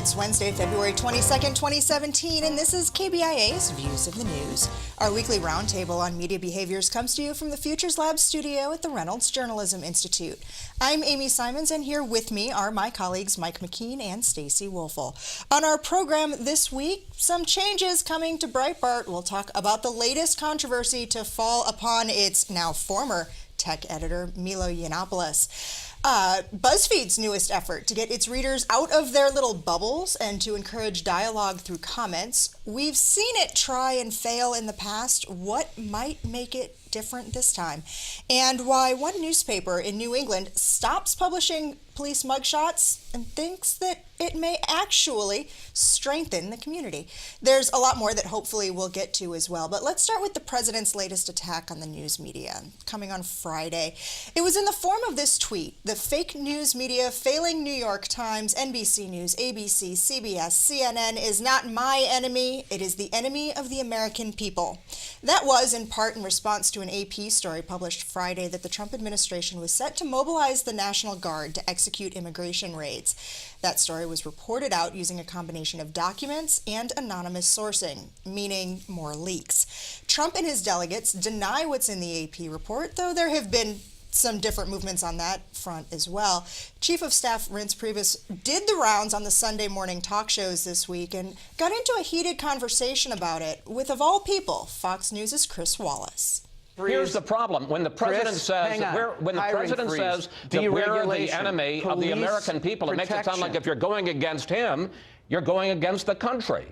It's Wednesday, February 22nd, 2017, and this is KBIA's Views of the News. Our weekly roundtable on media behaviors comes to you from the Futures Lab studio at the Reynolds Journalism Institute. I'm Amy Simons, and here with me are my colleagues Mike McKean and Stacey Woelfel. On our program this week, some changes coming to Breitbart. We'll talk about the latest controversy to fall upon its now former tech editor, Milo Yianoppoulus. BuzzFeed's newest effort to get its readers out of their little bubbles and to encourage dialogue through comments. We've seen it try and fail in the past. What might make it different this time? And why one newspaper in New England stops publishing police mugshots and thinks that it may actually strengthen the community. There's a lot more that hopefully we'll get to as well, but let's start with the president's latest attack on the news media coming on Friday. It was in the form of this tweet: the fake news media failing New York Times, NBC News, ABC, CBS, CNN is not my enemy, it is the enemy of the American people. That was in part in response to an AP story published Friday that the Trump administration was set to mobilize the National Guard to execute immigration raids. That story was reported out using a combination of documents and anonymous sourcing, meaning more leaks. Trump and his delegates deny what's in the AP report, though there have been some different movements on that front as well. Chief of Staff Reince Priebus did the rounds on the Sunday morning talk shows this week and got into a heated conversation about it with, of all people, Fox News' Chris Wallace. Here's the problem: when the president says that we're the enemy of the American people, it makes it sound like if you're going against him, you're going against the country.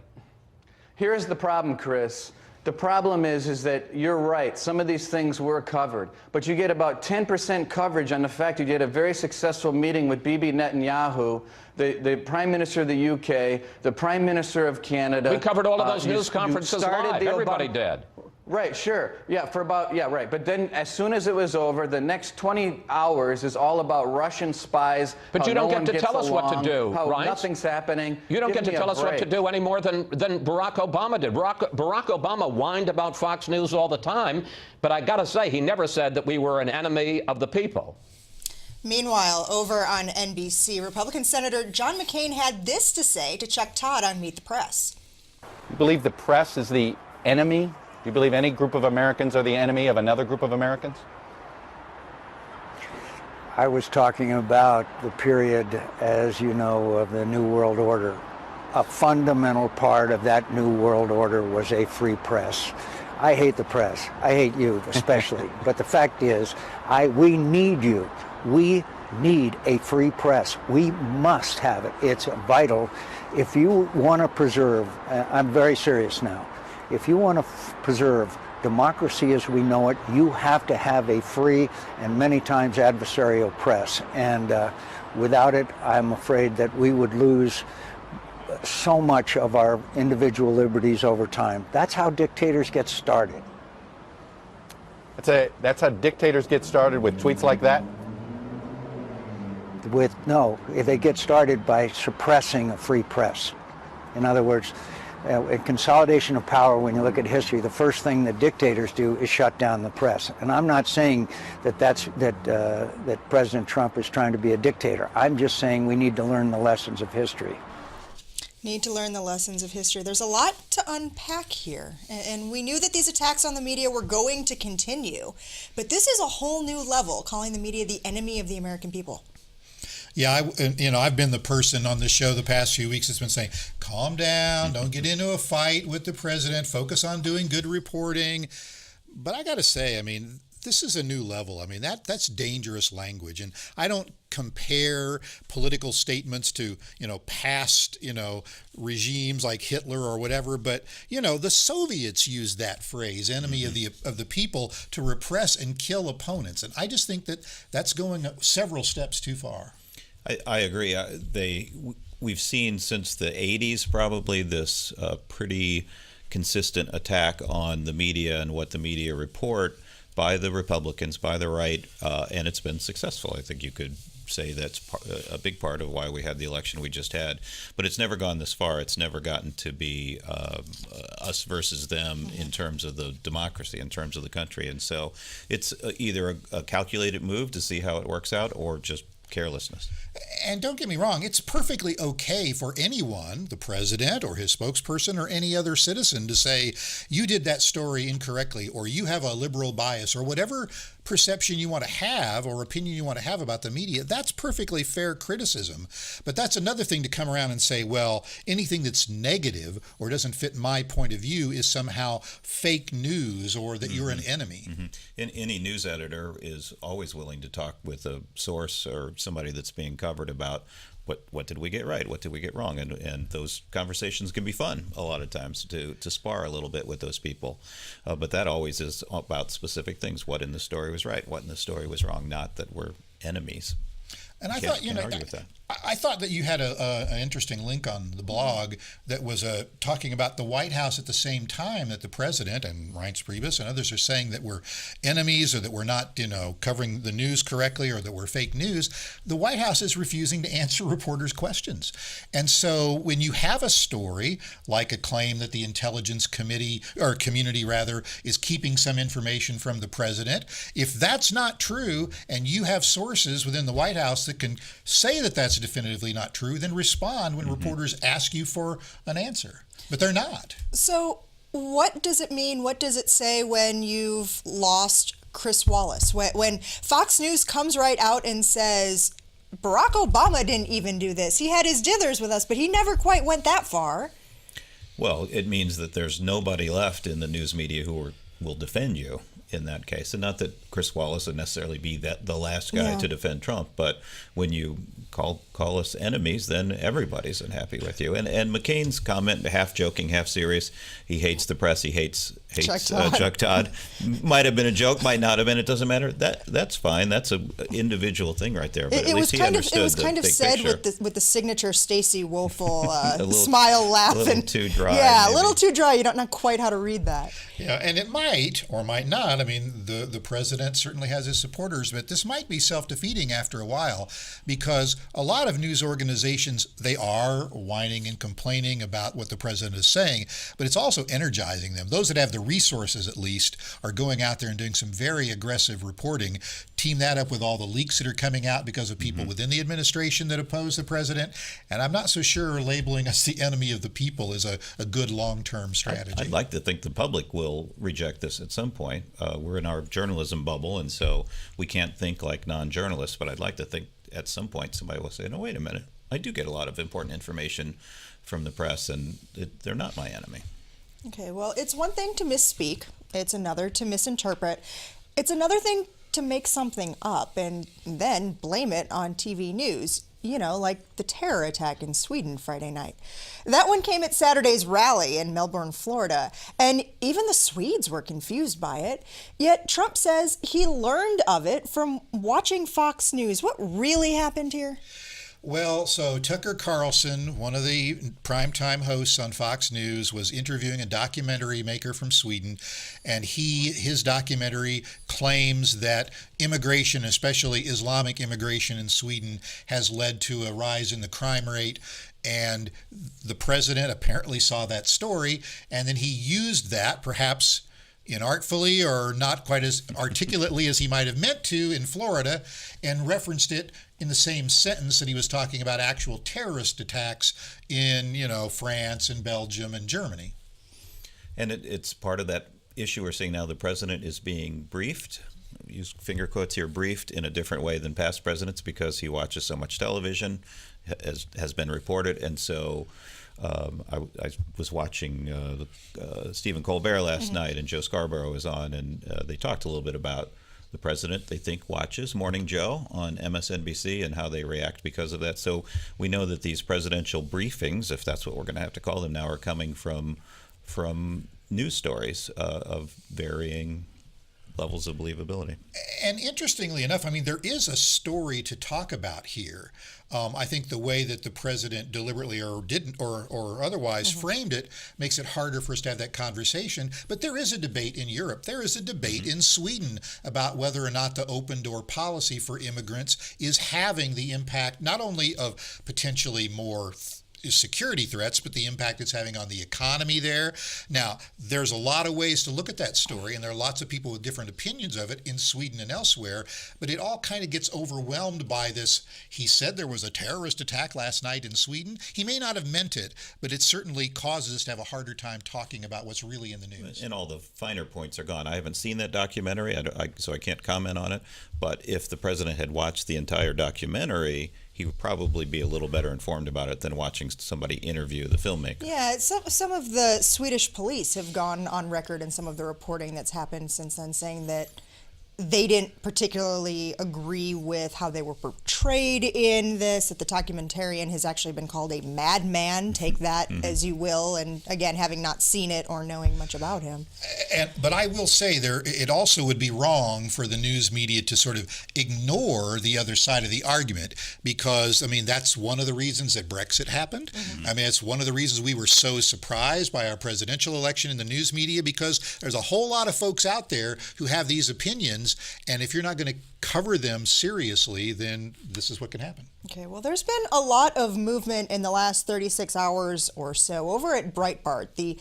Here's the problem, Chris. The problem is that you're right. Some of these things were covered, but you get about 10% coverage on the fact you did a very successful meeting with Bibi Netanyahu, the Prime Minister of the UK, the Prime Minister of Canada. We covered all of those news conferences live. Everybody did. Right, sure. Yeah, right. But then as soon as it was over, the next 20 hours is all about Russian spies. But you don't get to tell us what to do, right? Nothing's happening. You don't get to tell us what to do any more than Barack Obama did. Barack Obama whined about Fox News all the time, but I got to say, he never said that we were an enemy of the people. Meanwhile, over on NBC, Republican Senator John McCain had this to say to Chuck Todd on Meet the Press. You believe the press is the enemy? Do you believe any group of Americans are the enemy of another group of Americans? I was talking about the period, as you know, of the New World Order. A fundamental part of that New World Order was a free press. I hate the press. I hate you especially. But the fact is, we need you. We need a free press. We must have it. It's vital. If you want to preserve, I'm very serious now, if you want to preserve democracy as we know it, you have to have a free and many times adversarial press. And without it, I'm afraid that we would lose so much of our individual liberties over time. That's how dictators get started. That's how dictators get started, with tweets like that? No, they get started by suppressing a free press. In other words, in consolidation of power, when you look at history, the first thing that dictators do is shut down the press. And I'm not saying that President Trump is trying to be a dictator. I'm just saying we need to learn the lessons of history. Need to learn the lessons of history. There's a lot to unpack here, and we knew that these attacks on the media were going to continue, but this is a whole new level, calling the media the enemy of the American people. Yeah, I've been the person on the show the past few weeks that's been saying, calm down, don't get into a fight with the president, focus on doing good reporting. But I got to say, this is a new level. That's dangerous language. And I don't compare political statements to, past, regimes like Hitler or whatever. But, the Soviets used that phrase, enemy of the people, to repress and kill opponents. And I just think that that's going several steps too far. I agree. We've seen since the 80s probably this pretty consistent attack on the media and what the media report by the Republicans, by the right, and it's been successful. I think you could say that's a big part of why we had the election we just had. But it's never gone this far. It's never gotten to be us versus them in terms of the democracy, in terms of the country. And so it's either a calculated move to see how it works out, or just carelessness. And don't get me wrong, it's perfectly okay for anyone, the president or his spokesperson or any other citizen, to say, you did that story incorrectly, or you have a liberal bias, or whatever perception you want to have or opinion you want to have about the media. That's perfectly fair criticism. But that's another thing to come around and say, well, anything that's negative or doesn't fit my point of view is somehow fake news, or that you're an enemy. Any news editor is always willing to talk with a source or somebody that's being covered about what did we get right, what did we get wrong, and those conversations can be fun a lot of times to spar a little bit with those people, but that always is about specific things. What in the story was right, what in the story was wrong, not that we're enemies. And I thought, I thought that you had an interesting link on the blog that was talking about the White House at the same time that the president and Reince Priebus and others are saying that we're enemies, or that we're not, covering the news correctly, or that we're fake news. The White House is refusing to answer reporters' questions. And so when you have a story like a claim that the intelligence community is keeping some information from the president, if that's not true and you have sources within the White House that can say that that's definitively not true, then respond when reporters ask you for an answer. But they're not. So what does it mean? What does it say when you've lost Chris Wallace? When Fox News comes right out and says, Barack Obama didn't even do this. He had his dithers with us, but he never quite went that far. Well, it means that there's nobody left in the news media who will defend you in that case. And not that Chris Wallace would necessarily be the last guy to defend Trump, but when you call us enemies, then everybody's unhappy with you. And McCain's comment, half joking, half serious, he hates the press, he hates Chuck Todd. Might have been a joke, might not have been, it doesn't matter. That's fine. That's an individual thing right there. But at least he understood the big picture. It was kind of said with the signature Stacey Woelfel smile, laugh. A little too dry. Yeah, maybe. A little too dry. You don't know quite how to read that. Yeah, and it might or might not. I mean, the president certainly has his supporters, but this might be self-defeating after a while, because a lot of news organizations, they are whining and complaining about what the president is saying, but it's also energizing them. Those that have the resources, at least, are going out there and doing some very aggressive reporting. Team that up with all the leaks that are coming out because of people within the administration that oppose the president, and I'm not so sure labeling us the enemy of the people is a good long-term strategy. I'd like to think the public will reject this at some point. We're in our journalism bubble, and so we can't think like non-journalists, but I'd like to think at some point somebody will say, no, wait a minute, I do get a lot of important information from the press, and they're not my enemy. Okay, well, it's one thing to misspeak. It's another to misinterpret. It's another thing to make something up and then blame it on TV news. Like the terror attack in Sweden Friday night. That one came at Saturday's rally in Melbourne, Florida, and even the Swedes were confused by it. Yet Trump says he learned of it from watching Fox News. What really happened here? Well, so Tucker Carlson, one of the primetime hosts on Fox News, was interviewing a documentary maker from Sweden, and his documentary claims that immigration, especially Islamic immigration in Sweden, has led to a rise in the crime rate. And the president apparently saw that story, and then he used that, perhaps inartfully or not quite as articulately as he might have meant to in Florida, and referenced it in the same sentence that he was talking about actual terrorist attacks in, France and Belgium and Germany. And it's part of that issue we're seeing now. The president is being briefed, use finger quotes here, briefed in a different way than past presidents because he watches so much television, has been reported. And so I was watching Stephen Colbert last night, and Joe Scarborough was on, and they talked a little bit about the president, they think, watches Morning Joe on MSNBC and how they react because of that. So we know that these presidential briefings, if that's what we're going to have to call them now, are coming from news stories of varying levels of believability. And interestingly enough, I mean, there is a story to talk about here. I think the way that the president deliberately or didn't or otherwise framed it makes it harder for us to have that conversation. But there is a debate in Europe. There is a debate in Sweden about whether or not the open door policy for immigrants is having the impact not only of potentially more security threats, but the impact it's having on the economy there. Now, there's a lot of ways to look at that story, and there are lots of people with different opinions of it in Sweden and elsewhere, but it all kind of gets overwhelmed by this. He said there was a terrorist attack last night in Sweden. He may not have meant it, but it certainly causes us to have a harder time talking about what's really in the news. And all the finer points are gone. I haven't seen that documentary, so I can't comment on it, but if the president had watched the entire documentary, he would probably be a little better informed about it than watching somebody interview the filmmaker. Yeah, some of the Swedish police have gone on record in some of the reporting that's happened since then, saying that they didn't particularly agree with how they were portrayed in this, that the documentarian has actually been called a madman, take that as you will, and again, having not seen it or knowing much about him. But I will say it also would be wrong for the news media to sort of ignore the other side of the argument, because, I mean, that's one of the reasons that Brexit happened. I mean, it's one of the reasons we were so surprised by our presidential election in the news media, because there's a whole lot of folks out there who have these opinions, and if you're not going to cover them seriously, then this is what can happen. Okay, well, there's been a lot of movement in the last 36 hours or so over at Breitbart, the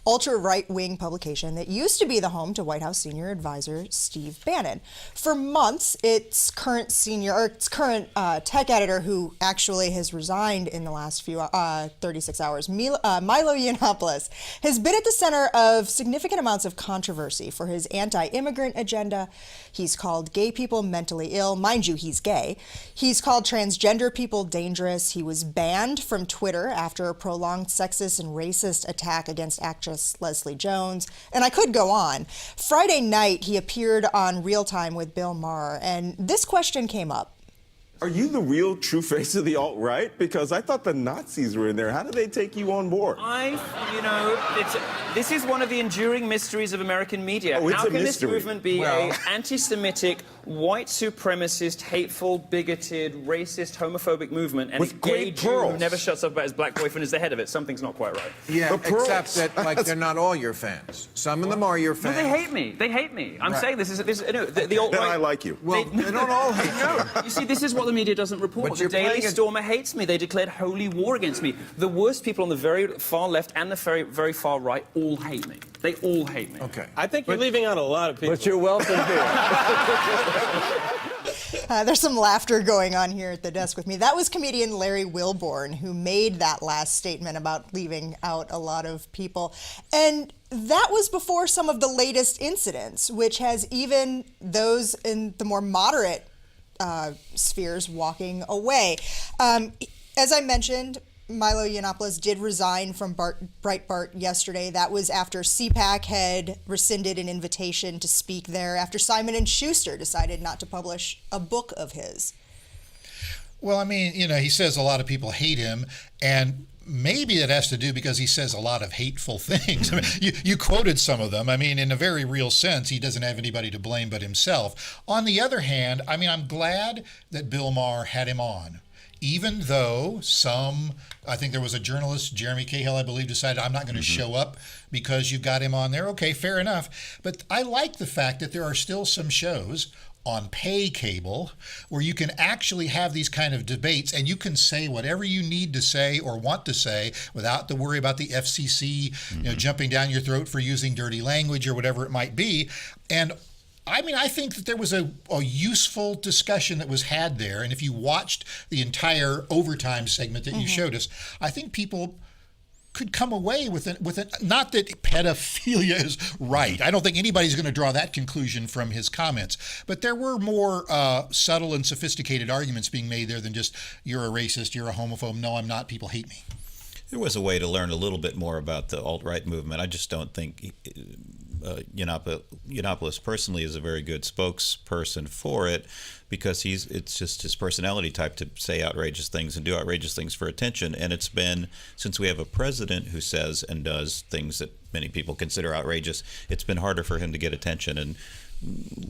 ultra-right-wing publication that used to be the home to White House senior advisor Steve Bannon. For months, its current tech editor, who actually has resigned in the last 36 hours, Milo Yianoppoulus, has been at the center of significant amounts of controversy for his anti-immigrant agenda. He's called gay people mentally ill. Mind you, he's gay. He's called transgender people dangerous. He was banned from Twitter after a prolonged sexist and racist attack against actress Leslie Jones. And I could go on. Friday night, he appeared on Real Time with Bill Maher, and this question came up. Are you the real true face of the alt-right? Because I thought the Nazis were in there. How did they take you on board? This is one of the enduring mysteries of American media. Oh, How can this movement be an anti-Semitic, white supremacist, hateful, bigoted, racist, homophobic movement, and with a gay great Jew pearls who never shuts up about his black boyfriend is the head of it? Something's not quite right. Yeah, except that, like, they're not all your fans. Some of them are your fans. No, they hate me. They hate me. I'm saying this is the alt-right. Then I like you. Well, they don't all hate you. No, you see, this is what the media doesn't report. But The Daily Stormer hates me. They declared holy war against me. The worst people on the very far left and the very, very far right all hate me. They all hate me. Okay. I think you're leaving out a lot of people. But you're welcome here. There's some laughter going on here at the desk with me. That was comedian Larry Wilborn who made that last statement about leaving out a lot of people. And that was before some of the latest incidents, which has even those in the more moderate spheres walking away. As I mentioned, Milo Yianoppoulus did resign from Breitbart yesterday. That was after CPAC had rescinded an invitation to speak there, after Simon & Schuster decided not to publish a book of his. Well, I mean, he says a lot of people hate him, and maybe it has to do because he says a lot of hateful things. I mean, you quoted some of them. I mean, in a very real sense, he doesn't have anybody to blame but himself. On the other hand, I mean, I'm glad that Bill Maher had him on, even though I think there was a journalist, Jeremy Cahill, I believe, decided, I'm not going to show up because you've got him on there. Okay, fair enough. But I like the fact that there are still some shows on pay cable where you can actually have these kind of debates and you can say whatever you need to say or want to say without the worry about the FCC jumping down your throat for using dirty language or whatever it might be. And I mean, I think that there was a useful discussion that was had there. And if you watched the entire overtime segment that you showed us, I think people could come away with it. Not that pedophilia is right. I don't think anybody's going to draw that conclusion from his comments. But there were more subtle and sophisticated arguments being made there than just, you're a racist, you're a homophobe. No, I'm not. People hate me. There was a way to learn a little bit more about the alt-right movement. I just don't think Yianoppoulus personally is a very good spokesperson for it, because it's just his personality type to say outrageous things and do outrageous things for attention. And it's been, since we have a president who says and does things that many people consider outrageous, it's been harder for him to get attention. And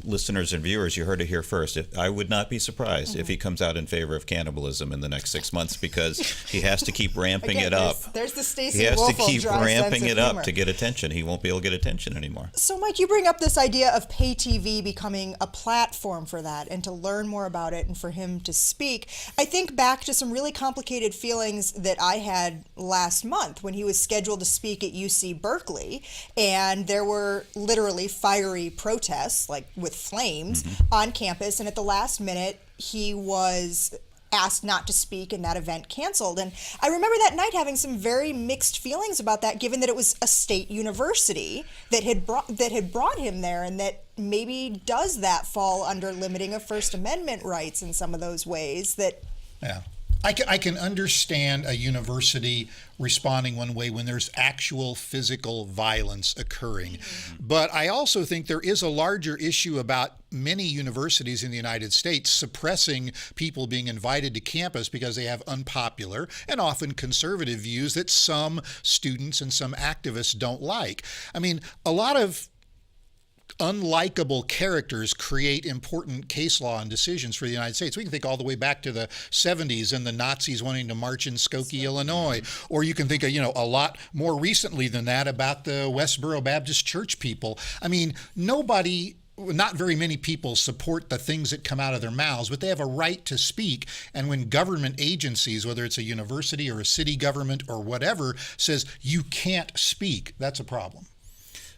listeners and viewers, you heard it here first. I would not be surprised if he comes out in favor of cannibalism in the next 6 months, because he has to keep ramping it up. There's the Stacey He has Woelfel to keep dry ramping sense of it up humor. to get attention. He won't be able to get attention anymore. So, Mike, you bring up this idea of pay TV becoming a platform for that and to learn more about it and for him to speak. I think back to some really complicated feelings that I had last month when he was scheduled to speak at UC Berkeley, and there were literally fiery protests, like with flames, on campus, and at the last minute, he was asked not to speak and that event canceled. And I remember that night having some very mixed feelings about that, given that it was a state university that had brought him there, and that maybe does that fall under limiting of First Amendment rights in some of those ways that... Yeah. I can understand a university responding one way when there's actual physical violence occurring. But I also think there is a larger issue about many universities in the United States suppressing people being invited to campus because they have unpopular and often conservative views that some students and some activists don't like. I mean, a lot of unlikable characters create important case law and decisions for the United States. We can think all the way back to the 70s and the Nazis wanting to march in Skokie, Illinois. Or you can think of, a lot more recently than that about the Westboro Baptist Church people. I mean, not very many people support the things that come out of their mouths, but they have a right to speak. And when government agencies, whether it's a university or a city government or whatever, says you can't speak, that's a problem.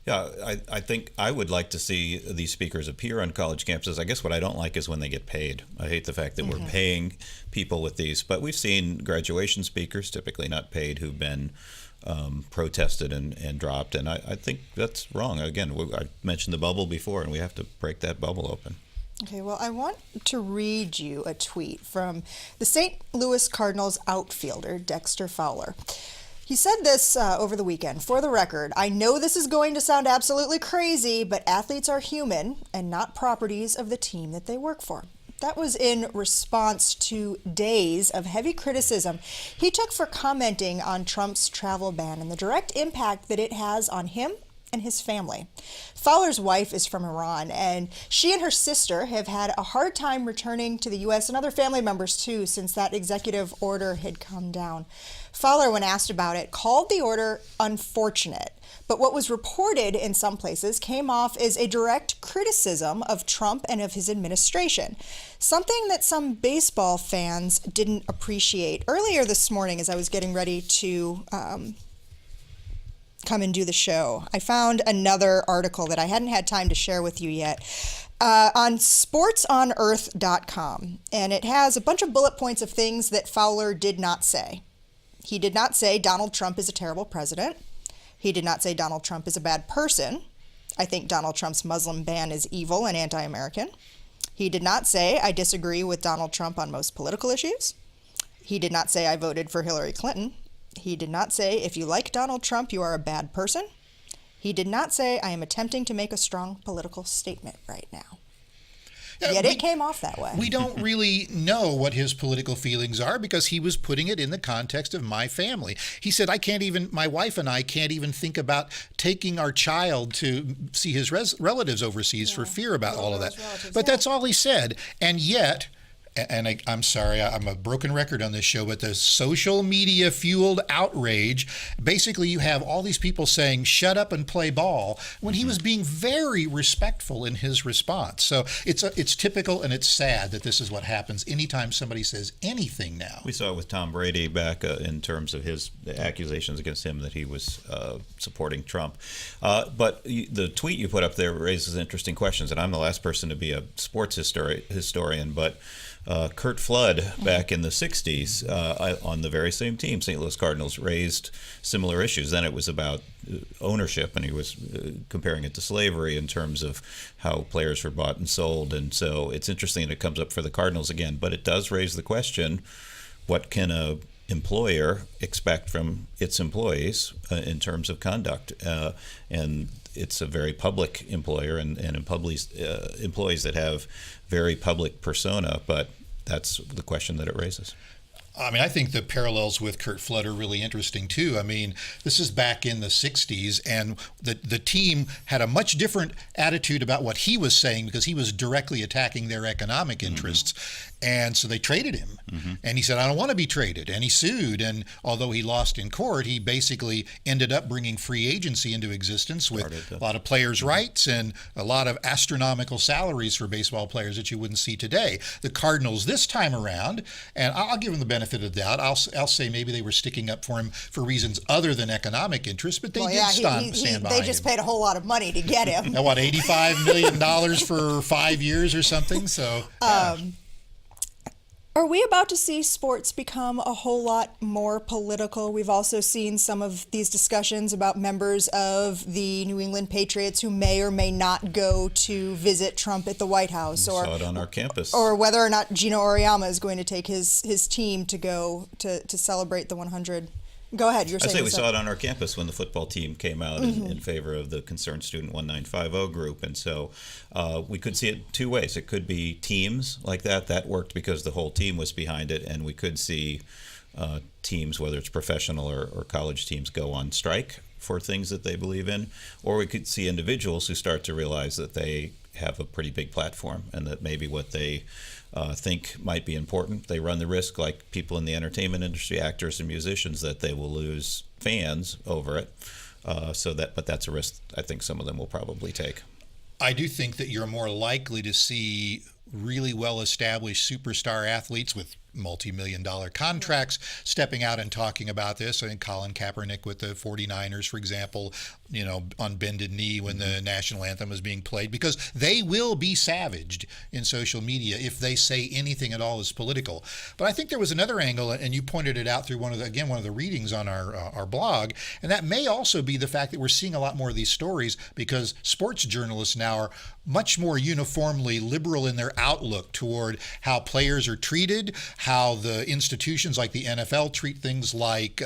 Yeah, I think I would like to see these speakers appear on college campuses. I guess what I don't like is when they get paid. I hate the fact that we're paying people with these. But we've seen graduation speakers, typically not paid, who've been protested and dropped. And I think that's wrong. Again, I mentioned the bubble before, and we have to break that bubble open. Okay, well, I want to read you a tweet from the St. Louis Cardinals outfielder, Dexter Fowler. He said this over the weekend. For the record, I know this is going to sound absolutely crazy, but athletes are human and not properties of the team that they work for. That was in response to days of heavy criticism he took for commenting on Trump's travel ban and the direct impact that it has on him and his family. Fowler's wife is from Iran, and she and her sister have had a hard time returning to the U.S., and other family members too, since that executive order had come down. Fowler, when asked about it, called the order unfortunate, but what was reported in some places came off as a direct criticism of Trump and of his administration, something that some baseball fans didn't appreciate. Earlier this morning, as I was getting ready to come and do the show, I found another article that I hadn't had time to share with you yet on sportsonearth.com, and it has a bunch of bullet points of things that Fowler did not say. He did not say Donald Trump is a terrible president. He did not say Donald Trump is a bad person. I think Donald Trump's Muslim ban is evil and anti-American. He did not say I disagree with Donald Trump on most political issues. He did not say I voted for Hillary Clinton. He did not say, if you like Donald Trump, you are a bad person. He did not say, I am attempting to make a strong political statement right now. Yet it came off that way. We don't really know what his political feelings are because he was putting it in the context of my family. He said, my wife and I can't even think about taking our child to see his relatives overseas for fear about all of that. But that's all he said. And yet, and I'm sorry, I'm a broken record on this show, but the social media fueled outrage, basically you have all these people saying, shut up and play ball, when he was being very respectful in his response. So it's typical and it's sad that this is what happens anytime somebody says anything now. We saw it with Tom Brady back in terms of the accusations against him that he was supporting Trump. But the tweet you put up there raises interesting questions, and I'm the last person to be a sports historian, but Curt Flood back in the 60s on the very same team, St. Louis Cardinals, raised similar issues. Then it was about ownership, and he was comparing it to slavery in terms of how players were bought and sold. And so it's interesting that it comes up for the Cardinals again, but it does raise the question, what can a employer expect from its employees in terms of conduct? And it's a very public employer and employees that have very public persona, but that's the question that it raises. I mean, I think the parallels with Curt Flood are really interesting too. I mean, this is back in the 60s, and the team had a much different attitude about what he was saying because he was directly attacking their economic interests. And so they traded him. And he said, I don't want to be traded. And he sued. And although he lost in court, he basically ended up bringing free agency into existence with a lot of players' rights and a lot of astronomical salaries for baseball players that you wouldn't see today. The Cardinals this time around, and I'll give them the benefit of the doubt, I'll say maybe they were sticking up for him for reasons other than economic interest, but they did stand behind They just paid a whole lot of money to get him. Now, what, $85 million for 5 years or something? So, Are we about to see sports become a whole lot more political? We've also seen some of these discussions about members of the New England Patriots who may or may not go to visit Trump at the White House, or saw it on our campus, or whether or not Gino Auriemma is going to take his team to go to celebrate the 100. Go ahead. You're saying. I say we saw it on our campus when the football team came out in favor of the Concerned Student 1950 group, and so we could see it two ways. It could be teams like that worked because the whole team was behind it, and we could see teams, whether it's professional or college teams, go on strike for things that they believe in, or we could see individuals who start to realize that they have a pretty big platform and that maybe what they think might be important, they run the risk, like people in the entertainment industry, actors and musicians, that they will lose fans over it. But that's a risk I think some of them will probably take. I do think that you're more likely to see really well-established superstar athletes with multi-million-dollar contracts stepping out and talking about this. I think Colin Kaepernick with the 49ers, for example, on bended knee when the national anthem was being played, because they will be savaged in social media if they say anything at all is political. But I think there was another angle, and you pointed it out through one of the readings on our blog, and that may also be the fact that we're seeing a lot more of these stories because sports journalists now are much more uniformly liberal in their outlook toward how players are treated, how the institutions like the NFL treat things like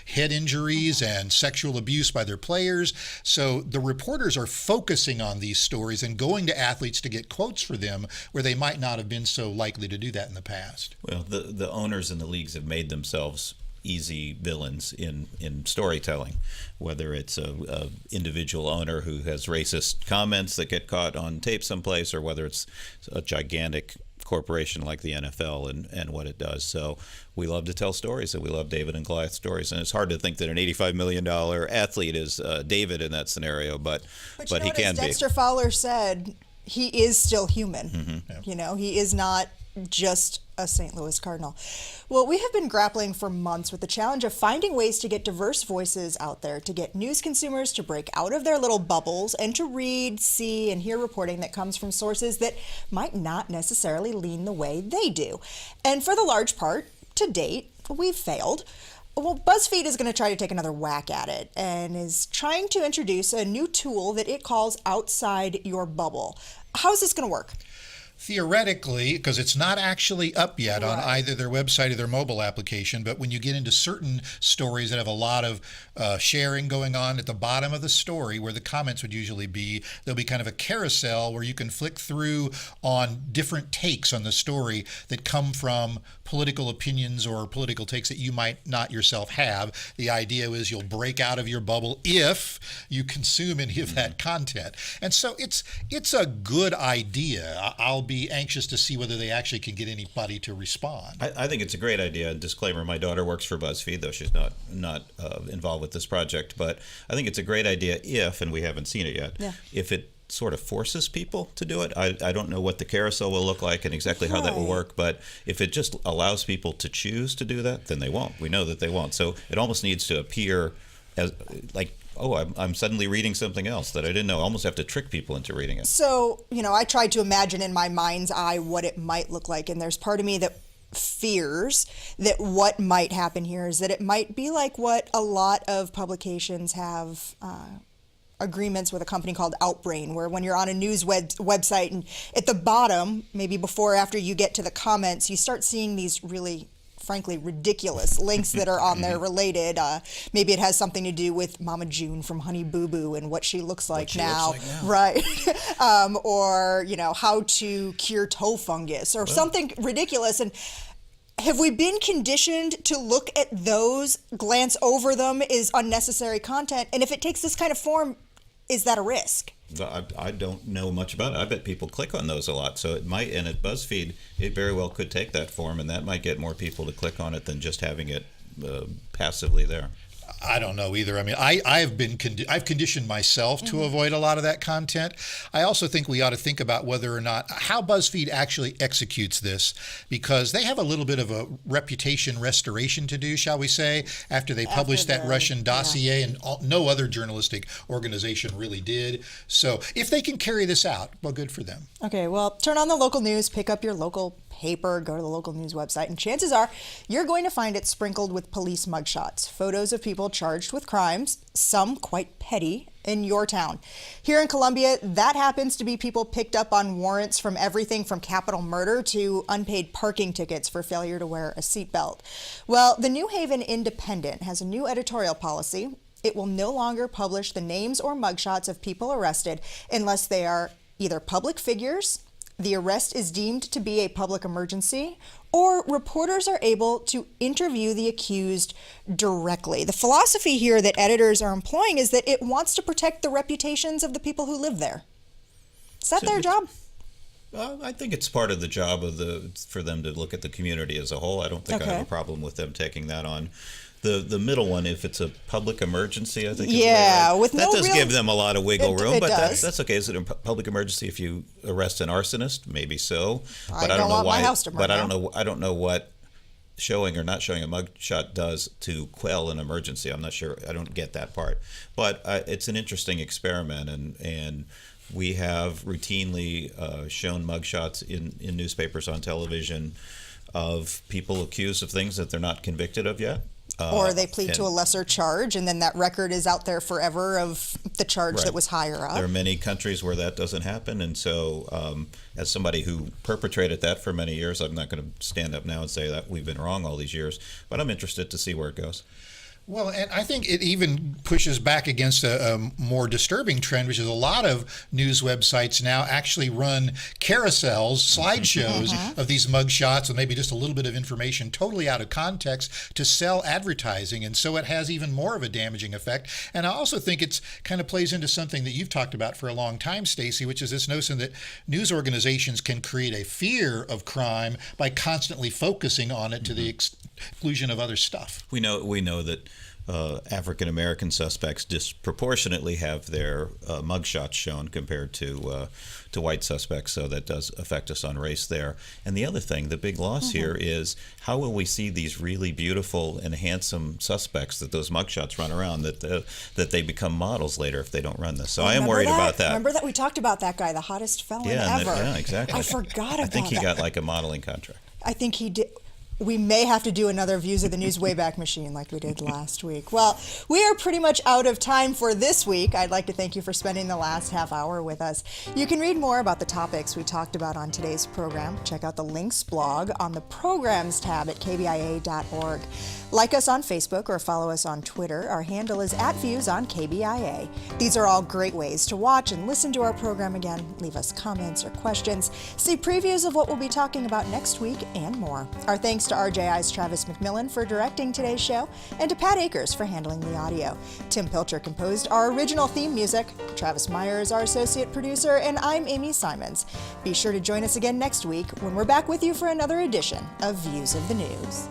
head injuries and sexual abuse by their players. So the reporters are focusing on these stories and going to athletes to get quotes for them where they might not have been so likely to do that in the past. Well, the owners and the leagues have made themselves easy villains in storytelling, whether it's a individual owner who has racist comments that get caught on tape someplace, or whether it's a gigantic corporation like the NFL and what it does. So we love to tell stories, and we love David and Goliath stories, and it's hard to think that an $85 million athlete is David in that scenario, but he can be. Dexter Fowler said, he is still human. He is not just a St. Louis Cardinal. Well, we have been grappling for months with the challenge of finding ways to get diverse voices out there, to get news consumers to break out of their little bubbles and to read, see, and hear reporting that comes from sources that might not necessarily lean the way they do. And for the large part, to date, we've failed. Well, BuzzFeed is going to try to take another whack at it and is trying to introduce a new tool that it calls Outside Your Bubble. How is this going to work? Theoretically, because it's not actually up yet on either their website or their mobile application, but when you get into certain stories that have a lot of sharing going on, at the bottom of the story where the comments would usually be, there'll be kind of a carousel where you can flick through on different takes on the story that come from political opinions or political takes that you might not yourself have. The idea is you'll break out of your bubble if you consume any of that content. And so it's a good idea. I'll be anxious to see whether they actually can get anybody to respond. I think it's a great idea. Disclaimer, my daughter works for BuzzFeed, though she's not involved with this project. But I think it's a great idea if, and we haven't seen it yet, if it sort of forces people to do it. I don't know what the carousel will look like and exactly how that will work, but if it just allows people to choose to do that, then they won't. We know that they won't. So it almost needs to appear as like, oh, I'm suddenly reading something else that I didn't know. I almost have to trick people into reading it. So, I tried to imagine in my mind's eye what it might look like, and there's part of me that fears that what might happen here is that it might be like what a lot of publications have agreements with a company called Outbrain, where when you're on a news website and at the bottom, maybe before or after you get to the comments, you start seeing these really, frankly, ridiculous links that are on there related. Maybe it has something to do with Mama June from Honey Boo Boo and what she looks like now. Right. Or, how to cure toe fungus or something ridiculous. And have we been conditioned to look at those, glance over them as unnecessary content? And if it takes this kind of form, is that a risk? I don't know much about it. I bet people click on those a lot. So it might, and at BuzzFeed, it very well could take that form, and that might get more people to click on it than just having it passively there. I don't know either. I mean, I've conditioned myself to avoid a lot of that content. I also think we ought to think about whether or not how BuzzFeed actually executes this, because they have a little bit of a reputation restoration to do, shall we say, after they published that Russian dossier, and no other journalistic organization really did. So if they can carry this out, well, good for them. Okay, well, turn on the local news, pick up your local paper, go to the local news website, and chances are you're going to find it sprinkled with police mugshots, photos of people charged with crimes, some quite petty, in your town. Here in Columbia, that happens to be people picked up on warrants from everything from capital murder to unpaid parking tickets for failure to wear a seatbelt. Well, the New Haven Independent has a new editorial policy. It will no longer publish the names or mugshots of people arrested unless they are either public figures, the arrest is deemed to be a public emergency, or reporters are able to interview the accused directly. The philosophy here that editors are employing is that it wants to protect the reputations of the people who live there. Is that their job? I think it's part of the job of for them to look at the community as a whole. I don't think I have a problem with them taking that on. The middle one, if it's a public emergency, I think that does give them a lot of wiggle room, but that's okay. Is it a public emergency if you arrest an arsonist? Maybe so, but I don't know why. But I don't know what showing or not showing a mugshot does to quell an emergency. I'm not sure. I don't get that part, but it's an interesting experiment, and we have routinely shown mugshots in newspapers, on television, of people accused of things that they're not convicted of yet. Or they plead to a lesser charge, and then that record is out there forever of the charge that was higher up. There are many countries where that doesn't happen, and so as somebody who perpetrated that for many years, I'm not going to stand up now and say that we've been wrong all these years, but I'm interested to see where it goes. Well, and I think it even pushes back against a more disturbing trend, which is a lot of news websites now actually run carousels, slideshows of these mugshots with maybe just a little bit of information totally out of context to sell advertising. And so it has even more of a damaging effect. And I also think it's kind of plays into something that you've talked about for a long time, Stacey, which is this notion that news organizations can create a fear of crime by constantly focusing on it to the exclusion of other stuff. We know that African American suspects disproportionately have their mugshots shown compared to white suspects, so that does affect us on race there. And the other thing, the big loss here is how will we see these really beautiful and handsome suspects that those mugshots run around, that they become models later if they don't run this. So I am worried about that. Remember that we talked about that guy, the hottest felon ever. Yeah, exactly. I forgot about that. I think he got like a modeling contract. I think he did. We may have to do another Views of the News Wayback Machine like we did last week. Well, we are pretty much out of time for this week. I'd like to thank you for spending the last half hour with us. You can read more about the topics we talked about on today's program. Check out the links blog on the Programs tab at KBIA.org. Like us on Facebook or follow us on Twitter. Our handle is @Views on KBIA. These are all great ways to watch and listen to our program again. Leave us comments or questions. See previews of what we'll be talking about next week and more. Our thanks to RJI's Travis McMillan for directing today's show, and to Pat Akers for handling the audio. Tim Pilcher composed our original theme music. Travis Meyer is our associate producer, and I'm Amy Simons. Be sure to join us again next week when we're back with you for another edition of Views of the News.